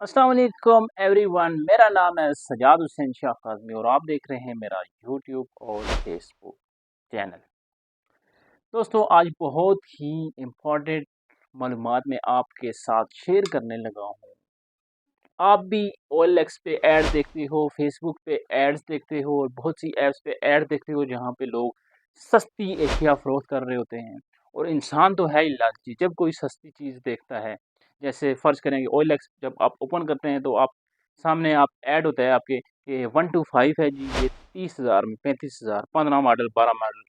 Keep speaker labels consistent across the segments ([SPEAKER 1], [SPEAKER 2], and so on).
[SPEAKER 1] अस्सलाम वालेकुम एवरीवन। मेरा नाम है सजाद हुसैन शाह काज़मी और आप देख रहे हैं मेरा यूट्यूब और फेसबुक चैनल। दोस्तों, आज बहुत ही इम्पोर्टेंट मालूमात मैं आपके साथ शेयर करने लगा हूँ। आप भी OLX पे ऐड देखते हो, फेसबुक पे एड्स देखते हो और बहुत सी ऐप्स पे ऐड देखते हो जहाँ पे लोग सस्ती एशिया फ़रोख्त कर रहे होते हैं। और इंसान तो है ही लालची, जब कोई सस्ती चीज़ देखता है, जैसे फ़र्ज़ करें कि OLX जब आप ओपन करते हैं तो आप सामने आप ऐड होता है आपके कि 1 टू 5 है जी, ये 30,000 में, 35,000, 15 मॉडल, 12 मॉडल,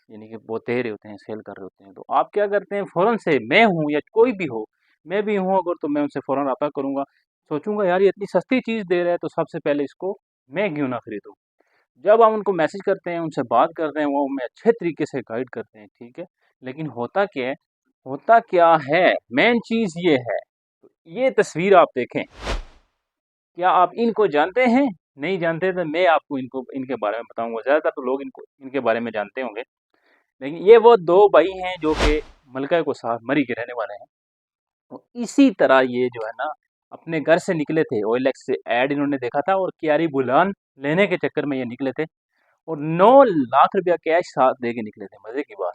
[SPEAKER 1] यानी कि वो दे रहे होते हैं, सेल कर रहे होते हैं। तो आप क्या करते हैं, फ़ौरन से मैं हूँ या कोई भी हो, मैं भी हूँ अगर, तो मैं उनसे फ़ौरन राब्ता करूँगा। सोचूँगा यार ये इतनी सस्ती चीज़ दे रहा है तो सबसे पहले इसको मैं क्यों ना खरीदूँ। जब हम उनको मैसेज करते हैं, उनसे बात करते हैं, वो हमें अच्छे तरीके से गाइड करते हैं, ठीक है। लेकिन होता क्या है, मेन चीज़ ये है, ये तस्वीर आप देखें, क्या आप इनको जानते हैं? नहीं जानते तो मैं आपको इनको इनके बारे में बताऊँगा। ज़्यादातर तो लोग इनको इनके बारे में जानते होंगे। लेकिन ये वो 2 भाई हैं जो कि मलका कोसार मरी के रहने वाले हैं। तो इसी तरह ये जो है ना, अपने घर से निकले थे, OLX से ऐड इन्होंने देखा था और कियारी बुलान लेने के चक्कर में ये निकले थे और 9 लाख रुपया कैश साथ दे के निकले थे। मज़े की बात,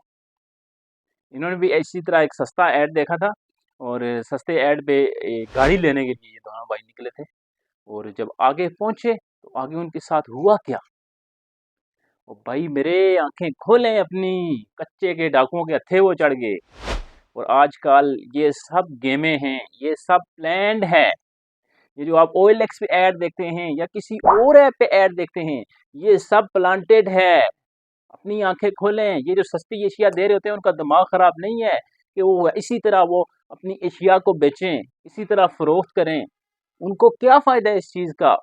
[SPEAKER 1] इन्होंने भी इसी तरह एक सस्ता ऐड देखा था और सस्ते ऐड पे गाड़ी लेने के लिए ये दोनों भाई निकले थे। और जब आगे पहुंचे तो आगे उनके साथ हुआ क्या, और भाई मेरे आंखें खोलें अपनी, कच्चे के डाकुओं के हत्थे वो चढ़ गए। और आजकल ये सब गेमें हैं, ये सब प्लान्ड है। ये जो आप OLX पे ऐड देखते हैं या किसी और ऐप पे ऐड देखते हैं, ये सब प्लांटेड है। अपनी आंखें खोलें, ये जो सस्ती एशिया दे रहे होते हैं उनका दिमाग खराब नहीं है कि वो इसी तरह वो अपनी एशिया को बेचें, इसी तरह फरोख्त करें। उनको क्या फ़ायदा है इस चीज़ का?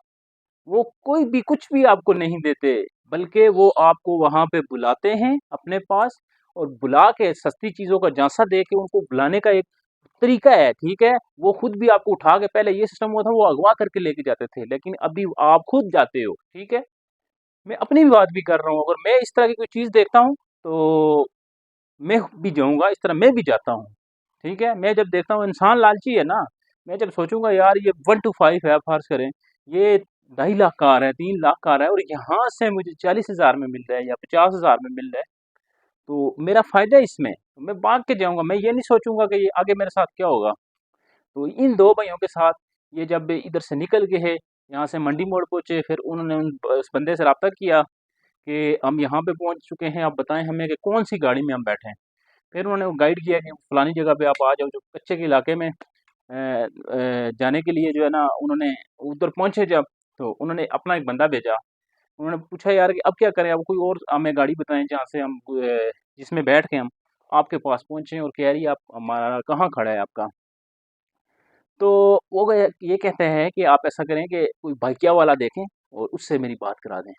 [SPEAKER 1] वो कोई भी कुछ भी आपको नहीं देते, बल्कि वो आपको वहाँ पे बुलाते हैं अपने पास और बुला के सस्ती चीज़ों का झांसा दे के उनको बुलाने का एक तरीका है, ठीक है? वो खुद भी आपको उठा के, पहले ये सिस्टम हुआ था वो अगवा करके लेके जाते थे, लेकिन अभी आप खुद जाते हो, ठीक है? मैं अपनी भी बात भी कर रहा हूँ, अगर मैं इस तरह की कोई चीज़ देखता हूँ, तो मैं भी जाऊँगा, इस तरह मैं भी जाता हूँ, ठीक है? मैं जब देखता हूँ इंसान लालची है ना, मैं जब सोचूँगा यार ये 1 टू 5 है, फ़र्ज़ करें, ये 2.5 लाख का आ रहा है, 3 लाख का आ रहा है और यहाँ से मुझे 40,000 में मिल रहा है या 50,000 में मिल रहा है, तो मेरा फ़ायदा है इसमें, तो मैं भाग के जाऊँगा। मैं ये नहीं सोचूँगा कि ये आगे मेरे साथ क्या होगा। तो इन 2 भाइयों के साथ ये जब इधर से निकल गए हैं, यहाँ से मंडी मोड़ पहुँचे, फिर उन्होंने उस बंदे से राब्ता किया कि हम यहाँ पे पहुँच चुके हैं, आप बताएँ हमें कि कौन-सी गाड़ी में हम बैठें। फिर उन्होंने वो गाइड किया कि फलानी जगह पे आप आ जाओ, जो कच्चे के इलाके में जाने के लिए जो है ना, उन्होंने उधर पहुँचे जब, तो उन्होंने अपना एक बंदा भेजा। उन्होंने पूछा यार कि अब क्या करें, अब कोई और हमें गाड़ी बताएँ जहाँ से हम जिसमें बैठ के हम आपके पास पहुँचे, और कह रही है आप हमारा कहाँ खड़ा है आपका? तो वो ये कहते हैं कि आप ऐसा करें कि कोई बाइकिया वाला देखें और उससे मेरी बात करा दें।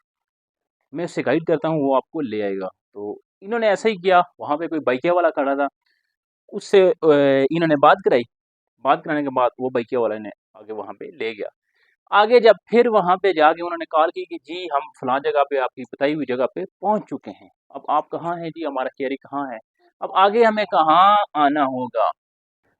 [SPEAKER 1] मैं उससे गाइड करता हूँ, वो आपको ले आएगा। तो इन्होंने ऐसा ही किया, वहाँ पे कोई बाइकिया वाला खड़ा था, उससे इन्होंने बात कराई। बात कराने के बाद वो बाइकिया वाला इन्हें आगे वहाँ पे ले गया। आगे जब फिर वहाँ पे जाके उन्होंने कॉल की कि जी हम फलाँ जगह पे, आपकी बताई हुई जगह पे पहुँच चुके हैं। अब आप कहाँ हैं जी? हमारा कैरी कहाँ है? अब आगे हमें कहाँ आना होगा?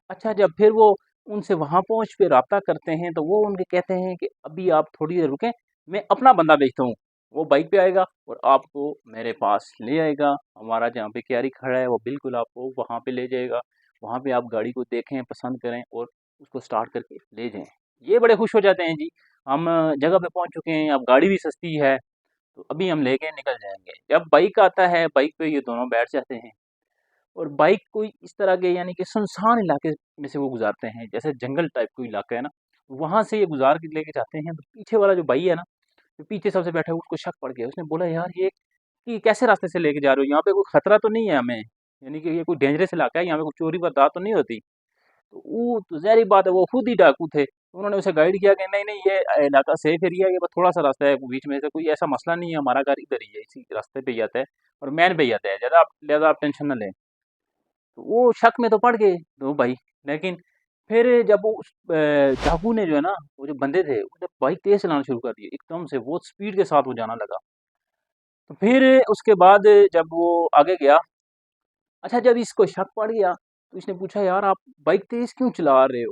[SPEAKER 1] अच्छा, जब फिर वो उनसे वहाँ पहुँच के राब्ता करते हैं, तो वो उनके कहते हैं कि अभी आप थोड़ी देर रुकें, मैं अपना बंदा भेजता हूँ। वो बाइक पे आएगा और आपको मेरे पास ले आएगा। हमारा जहाँ पे क्यारी खड़ा है, वो बिल्कुल आपको वहाँ पे ले जाएगा। वहाँ पे आप गाड़ी को देखें, पसंद करें और उसको स्टार्ट करके ले जाएँ। ये बड़े खुश हो जाते हैं जी, हम जगह पे पहुँच चुके हैं, अब गाड़ी भी सस्ती है, तो अभी हम लेके निकल जाएँगे। जब बाइक आता है, बाइक पे ये दोनों बैठ जाते हैं और बाइक कोई इस तरह के, यानी कि सुनसान इलाके में से वो गुज़ारते हैं, जैसे जंगल टाइप कोई इलाका है ना, वहाँ से ये गुज़ार के लेके जाते हैं। तो पीछे वाला जो भाई है ना, जो पीछे सबसे बैठा है, उसको शक पड़ गया। उसने बोला, "यार ये कैसे रास्ते से लेके जा रहे हो? यहाँ पे कोई खतरा तो नहीं है हमें? यानी कि ये कोई डेंजरस इलाका है, यहाँ पे कोई चोरी वारदात तो नहीं होती?" तो वो तो ज़ाहिर-सी बात है, वो खुद ही डाकू थे। तो उन्होंने उसे गाइड किया कि नहीं, नहीं, ये इलाका सेफ एरिया है, ये बस थोड़ा-सा रास्ता है बीच में से, कोई ऐसा मसला नहीं है, हमारा घर इधर ही है, इसी रास्ते पे ही आता है और मेन पे ही आता है, ज़्यादा आप लिहाज़ा आप टेंशन ना लें। तो वो शक में तो पड़ गए 2 भाई। लेकिन फिर जब वो उस डाकू ने जो है ना, वो जो बंदे थे, वो जब बाइक तेज़ चलाना शुरू कर दिए, एकदम से बहुत स्पीड के साथ वो जाना लगा। तो फिर उसके बाद जब वो आगे गया, अच्छा जब इसको शक पड़ गया, तो इसने पूछा, "यार आप बाइक तेज़ क्यों चला रहे हो?"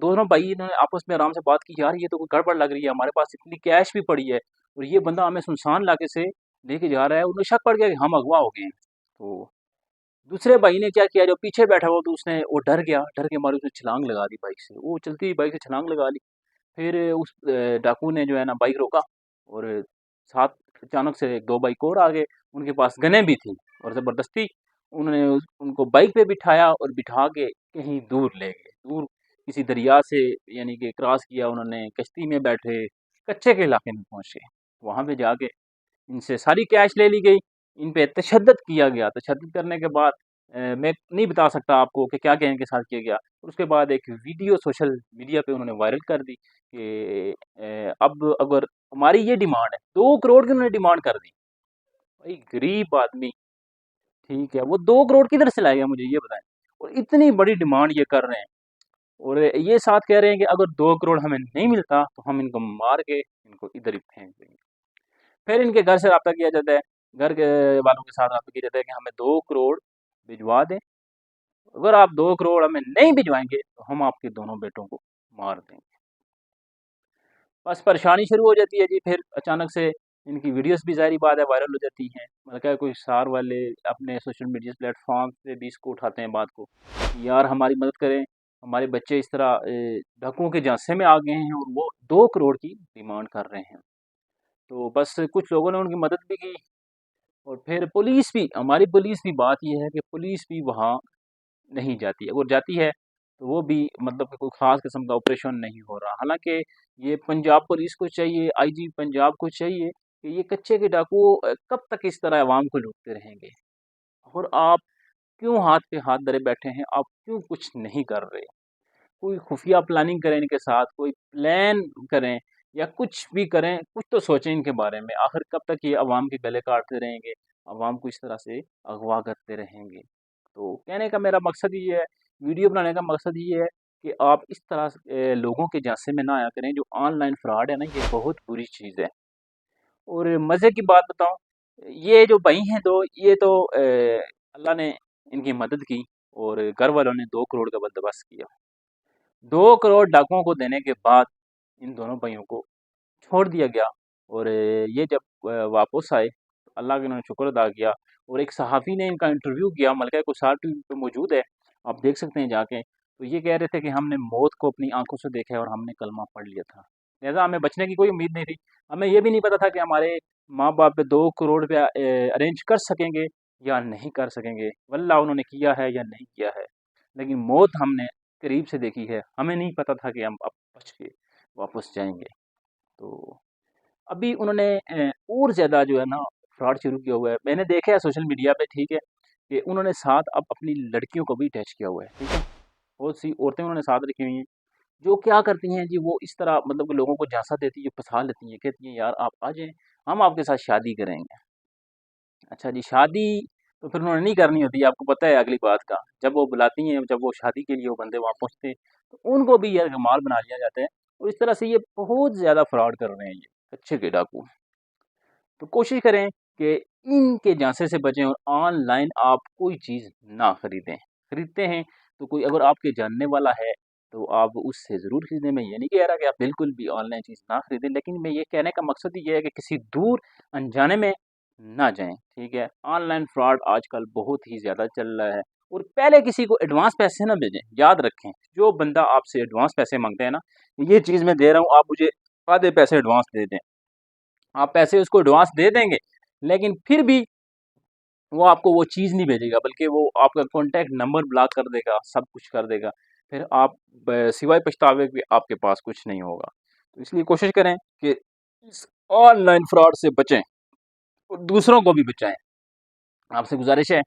[SPEAKER 1] दोनों भाई इन्होंने आपस में आराम से बात की, यार ये तो कोई गड़बड़ लग रही है, हमारे पास इतनी कैश भी पड़ी है और ये बंदा हमें सुनसान इलाके से लेके जा रहा है। उन्हें शक पड़ गया कि हम अगवा हो गए हैं। तो दूसरे भाई ने क्या किया, जो पीछे बैठा हुआ तो उसने वो डर गया, डर के मारे उसने छलांग लगा दी बाइक से, वो चलती हुई बाइक से छलांग लगा ली। फिर उस डाकू ने जो है ना बाइक रोका और साथ अचानक से एक दो बाइक और आ गए, उनके पास गनें भी थी और ज़बरदस्ती उन्होंने उनको बाइक पे बिठाया और बिठा के कहीं दूर ले गए, दूर किसी दरिया से यानी कि क्रॉस किया उन्होंने, कश्ती में बैठे, कच्चे के इलाके में पहुँचे। वहाँ पे जाके इनसे सारी कैश ले ली गई, इन पे तशद्दुद किया गया। तशद्दुद करने के बाद मैं नहीं बता सकता आपको कि क्या-क्या इनके साथ किया गया। और उसके बाद एक वीडियो सोशल मीडिया पे उन्होंने वायरल कर दी कि अब अगर हमारी ये डिमांड है, 2 करोड़ की उन्होंने डिमांड कर दी। भाई गरीब आदमी, ठीक है, वो 2 करोड़ किधर से लाएगा मुझे ये बताएँ? और इतनी बड़ी डिमांड ये कर रहे हैं और ये साथ कह रहे हैं कि अगर 2 करोड़ हमें नहीं मिलता तो हम इनको मार के इनको इधर ही फेंक देंगे। फिर इनके घर से राब्ता किया जाता है, घर के वालों के साथ राब्ता किया जाता है कि हमें 2 करोड़ भिजवा दें, अगर आप 2 करोड़ हमें नहीं भिजवाएँगे तो हम आपके दोनों बेटों को मार देंगे। बस परेशानी शुरू हो जाती है जी, फिर अचानक से इनकी वीडियोज़ भी ज़ाहिर-सी बात है वायरल हो जाती हैं। मतलब क्या कोई स्टार वाले अपने सोशल मीडिया प्लेटफ़ॉर्म पे भी इसको उठाते हैं बात को, कि यार हमारी मदद करें, हमारे बच्चे इस तरह डाकुओं के झांसे में आ गए हैं और वो 2 करोड़ की डिमांड कर रहे हैं। तो बस कुछ लोगों ने उनकी मदद भी की और फिर पुलिस भी, हमारी पुलिस भी, बात ये है कि पुलिस भी वहाँ नहीं जाती है, अगर जाती है तो वो भी मतलब कि कोई ख़ास किस्म का ऑपरेशन नहीं हो रहा। हालाँकि ये पंजाब पुलिस को चाहिए, आईजी पंजाब को चाहिए कि ये कच्चे के डाकू कब तक इस तरह अवाम को लूटते रहेंगे और आप क्यों हाथ पे हाथ धरे बैठे हैं, आप क्यों कुछ नहीं कर रहे? कोई खुफिया प्लानिंग करें इनके साथ, कोई प्लान करें या कुछ भी करें, कुछ तो सोचें इनके बारे में। आखिर कब तक ये अवाम के गले काटते रहेंगे, अवाम को इस तरह से अगवा करते रहेंगे। तो कहने का मेरा मकसद ये है, वीडियो बनाने का मकसद ये है कि आप इस तरह से लोगों के झांसे में ना आया करें। जो ऑनलाइन फ्रॉड है ना, ये बहुत बुरी चीज़ है। और मज़े की बात बताऊँ, ये जो भाई हैं 2, ये तो अल्लाह ने इनकी मदद की और घर वालों ने 2 करोड़ का बंदोबस्त किया। 2 करोड़ डाकुओं को देने के बाद इन दोनों भाइयों को छोड़ दिया गया और ये जब वापस आए, तो अल्लाह का इन्होंने शुक्र अदा किया और एक सहाफ़ी ने इनका इंटरव्यू किया, मलका कोसार टीवी पे मौजूद है, आप देख सकते हैं जाके। तो ये कह रहे थे कि हमने मौत को अपनी आँखों से देखा है और हमने कलमा पढ़ लिया था। लिहाज़ा हमें बचने की कोई उम्मीद नहीं थी। हमें ये भी नहीं पता था कि हमारे माँ-बाप 2 करोड़ रुपया अरेंज कर सकेंगे या नहीं कर सकेंगे। वल्लाह उन्होंने किया है या नहीं किया है। लेकिन मौत हमने करीब से देखी है, हमें नहीं पता था कि हम अब बच के वापस जाएँगे। तो अभी उन्होंने और ज़्यादा जो है ना फ्रॉड शुरू किया हुआ है। मैंने देखा है सोशल मीडिया पे, ठीक है, कि उन्होंने साथ अब अपनी लड़कियों को भी अटैच किया हुआ है, ठीक है। बहुत सी औरतें उन्होंने साथ रखी हुई हैं, जो क्या करती हैं जी, वो इस तरह मतलब कि लोगों को झांसा देती हैं, फँसा लेती हैं, कहती हैं यार आप आ जाएँ, हम आपके साथ शादी करेंगे। अच्छा जी, शादी तो फिर उन्होंने नहीं करनी होती है, आपको पता है अगली बात का। जब वो बुलाती हैं, जब वो शादी के लिए वो बंदे वहाँ पहुँचते हैं, तो उनको भी यरगमाल बना लिया जाता है और इस तरह से ये बहुत ज़्यादा फ्रॉड कर रहे हैं ये, कच्चे के डाकू। तो कोशिश करें कि इनके झांसे से बचें और ऑनलाइन आप कोई चीज़ ना खरीदें। खरीदते हैं तो कोई अगर आपके जानने वाला है तो आप उससे ज़रूर खरीदें। मैं ये नहीं कह रहा कि आप बिल्कुल भी ऑनलाइन चीज़ ना खरीदें, लेकिन मैं ये कहने का मकसद ये है कि किसी दूर अनजाने में ना जाएँ, ठीक है? ऑनलाइन फ्रॉड आजकल बहुत ही ज़्यादा चल रहा है और पहले किसी को एडवांस पैसे ना भेजें। याद रखें, जो बंदा आपसे एडवांस पैसे माँगता है ना, ये चीज़ मैं दे रहा हूँ, आप मुझे आधे पैसे एडवांस दे दें। आप पैसे उसको एडवांस दे देंगे, लेकिन फिर भी वो आपको वो चीज़ नहीं भेजेगा, बल्कि वो आपका कॉन्टैक्ट नंबर ब्लॉक कर देगा, सब कुछ कर देगा। फिर आप सिवाय पछतावे के आपके पास कुछ नहीं होगा। तो इसलिए कोशिश करें कि इस ऑनलाइन फ्रॉड से बचें और दूसरों को भी बचाएँ। आपसे गुज़ारिश है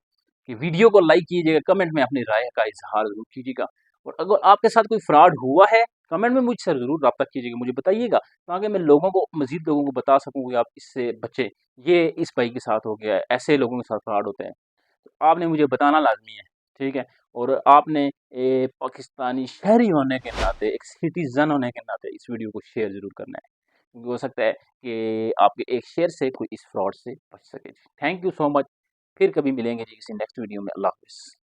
[SPEAKER 1] कि वीडियो को लाइक कीजिएगा, कमेंट में अपनी राय का इज़हार ज़रूर कीजिएगा और अगर आपके साथ कोई फ्रॉड हुआ है, कमेंट में मुझसे ज़रूर राब्ता कीजिएगा, मुझे बताइएगा, ताकि मैं लोगों को, मज़ीद लोगों को बता सकूँ कि आप इससे बचें। ये इस भाई के साथ हो गया है, ऐसे लोगों के साथ फ्रॉड होता है। तो आपने मुझे बताना लाज़मी है, ठीक है? और आपने पाकिस्तानी शहरी होने के नाते, एक सिटीज़न होने के नाते इस वीडियो को शेयर ज़रूर करना है। क्योंकि हो सकता है कि आपके एक शेयर से कोई इस फ्रॉड से बच सके। Thank you so much. फिर कभी मिलेंगे जी किसी नेक्स्ट वीडियो में। अल्लाह हाफ़िज़।